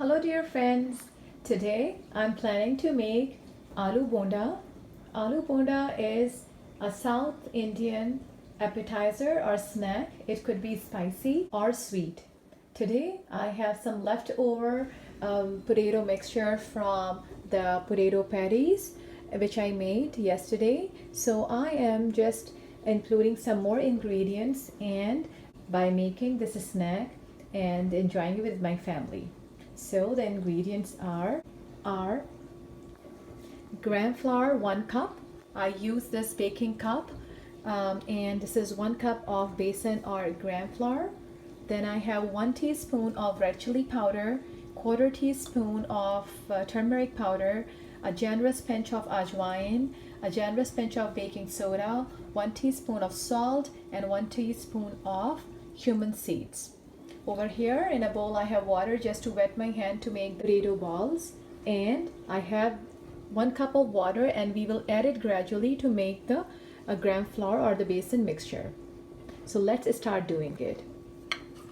Hello dear friends, today I'm planning to make Aloo Bonda. Aloo Bonda is a South Indian appetizer or snack. It could be spicy or sweet. Today I have some leftover potato mixture from the potato patties which I made yesterday. So I am just including some more ingredients and by making this snack and enjoying it with my family. So the ingredients are gram flour 1 cup. I use this baking cup and this is 1 cup of besan or gram flour. Then I have 1 teaspoon of red chili powder, quarter teaspoon of turmeric powder, a generous pinch of Ajwain, a generous pinch of baking soda, 1 teaspoon of salt, and 1 teaspoon of cumin seeds. Over here in a bowl I have water just to wet my hand to make the potato balls, and I have 1 cup of water and we will add it gradually to make the gram flour or the besan mixture. So let's start doing it.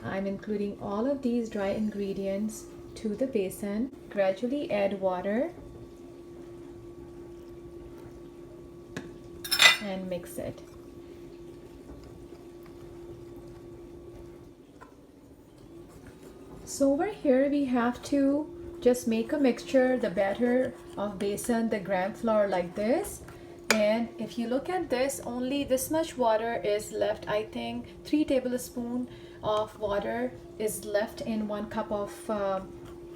I'm including all of these dry ingredients to the besan. Gradually add water and mix it. So over here we have to just make a mixture, the batter of besan, the gram flour like this. And if you look at this, only this much water is left. I think 3 tablespoons of water is left in 1 cup of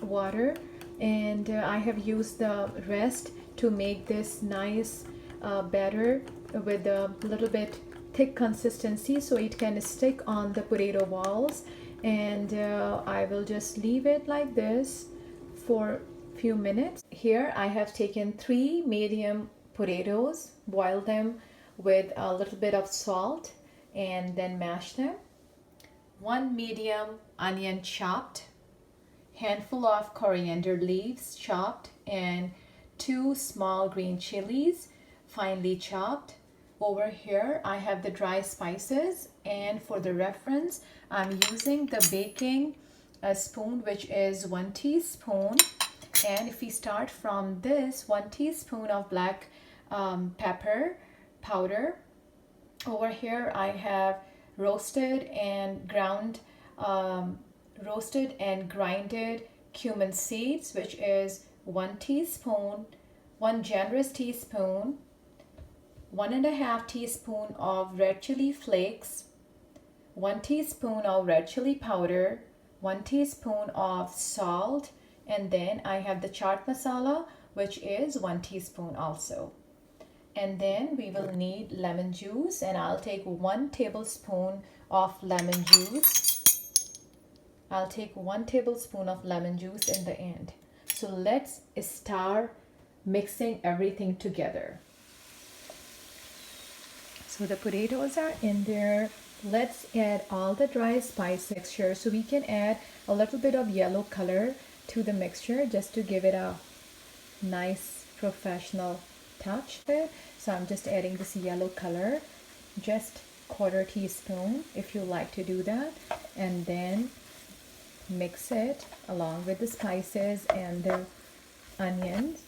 water. And I have used the rest to make this nice batter with a little bit thick consistency so it can stick on the potato balls. And I will just leave it like this for a few minutes. Here I have taken 3 medium potatoes, boiled them with a little bit of salt and then mash them. 1 medium onion chopped, handful of coriander leaves chopped, and 2 small green chilies finely chopped. Over here I have the dry spices, and for the reference I'm using the baking spoon, which is 1 teaspoon. And if we start from this, 1 teaspoon of black pepper powder. Over here I have roasted and grinded cumin seeds, which is 1 teaspoon, 1 generous teaspoon, 1.5 teaspoon of red chili flakes, 1 teaspoon of red chili powder, 1 teaspoon of salt, and then I have the chaat masala, which is 1 teaspoon also. And then we will need lemon juice, and I'll take 1 tablespoon of lemon juice. I'll take 1 tablespoon of lemon juice in the end. So let's start mixing everything together. So the potatoes are in there. Let's add all the dry spice mixture. So we can add a little bit of yellow color to the mixture just to give it a nice professional touch. So I'm just adding this yellow color, just quarter teaspoon if you like to do that, and then mix it along with the spices and the onions.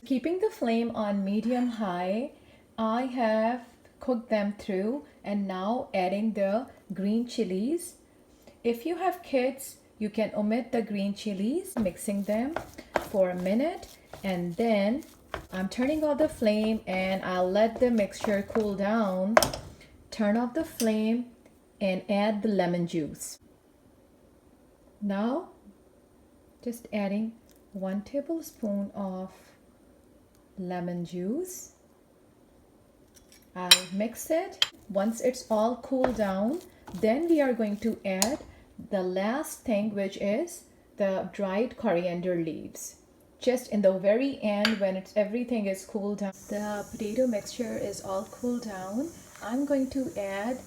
Keeping the flame on medium high, I have cooked them through, and now adding the green chilies. If you have kids, you can omit the green chilies. Mixing them for a minute, and then I'm turning off the flame and I'll let the mixture cool down. Turn off the flame and add the lemon juice. Now just adding 1 tablespoon of lemon juice. I'll mix it. Once it's all cooled down, then we are going to add the last thing, which is the dried coriander leaves. Just in the very end, when everything is cooled down, the potato mixture is all cooled down, I'm going to add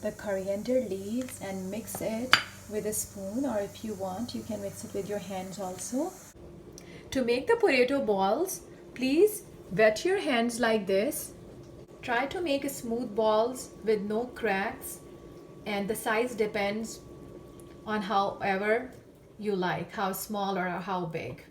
the coriander leaves and mix it with a spoon, or if you want, you can mix it with your hands also. To make the potato balls, please wet your hands like this. Try to make smooth balls with no cracks, and the size depends on however you like, how small or how big.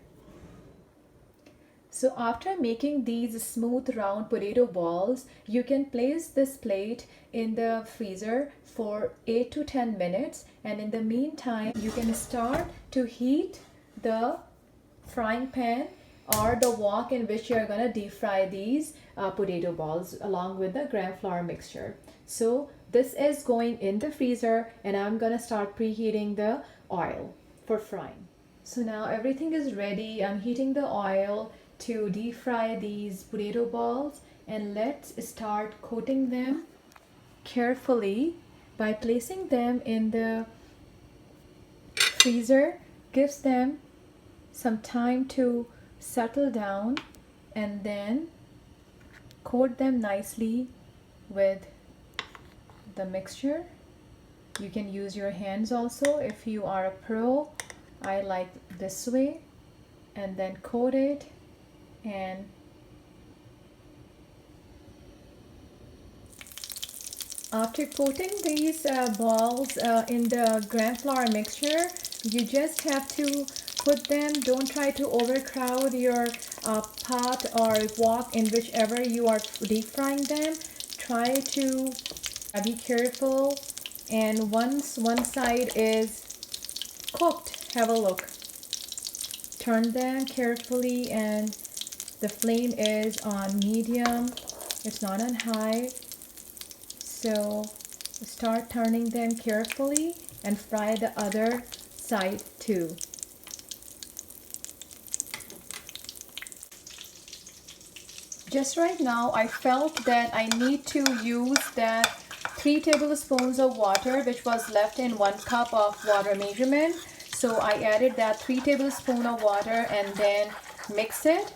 So after making these smooth round potato balls, you can place this plate in the freezer for 8 to 10 minutes, and in the meantime you can start to heat the frying pan or the wok in which you're gonna deep fry these potato balls along with the gram flour mixture. So this is going in the freezer, and I'm gonna start preheating the oil for frying. So now everything is ready. I'm heating the oil to deep fry these potato balls, and let's start coating them carefully by placing them in the freezer. Gives them some time to settle down, and then coat them nicely with the mixture. You can use your hands also if you are a pro. I like this way. And then coat it, and after coating these balls in the gram flour mixture, you just have to put them, don't try to overcrowd your pot or wok in whichever you are deep frying them. Try to be careful, and once one side is cooked, have a look. Turn them carefully, and the flame is on medium, it's not on high. So start turning them carefully and fry the other side too. Just right now I felt that I need to use that 3 tablespoons of water which was left in 1 cup of water measurement. So I added that 3 tablespoons of water and then mix it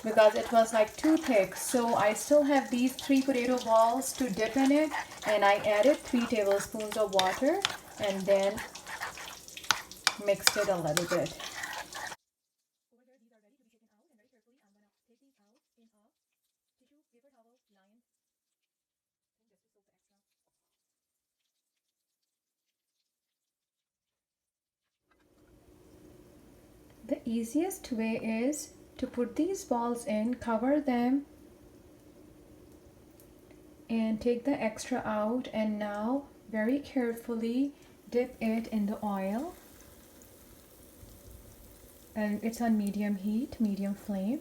because it was like too thick. So I still have these 3 potato balls to dip in it, and I added 3 tablespoons of water and then mixed it a little bit. The easiest way is to put these balls in, cover them, and take the extra out, and now very carefully dip it in the oil, and it's on medium heat, medium flame.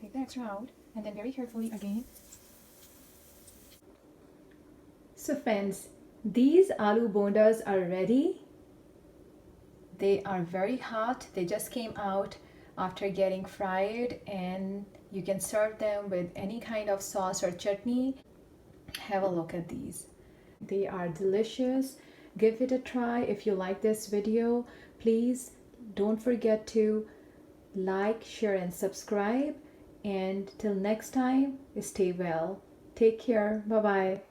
Take the extra out, and then very carefully again. So friends, these aloo bondas are ready. They are very hot. They just came out after getting fried, and you can serve them with any kind of sauce or chutney. Have a look at these. They are delicious. Give it a try. If you like this video, please don't forget to like, share, and subscribe. And till next time, stay well. Take care. Bye bye.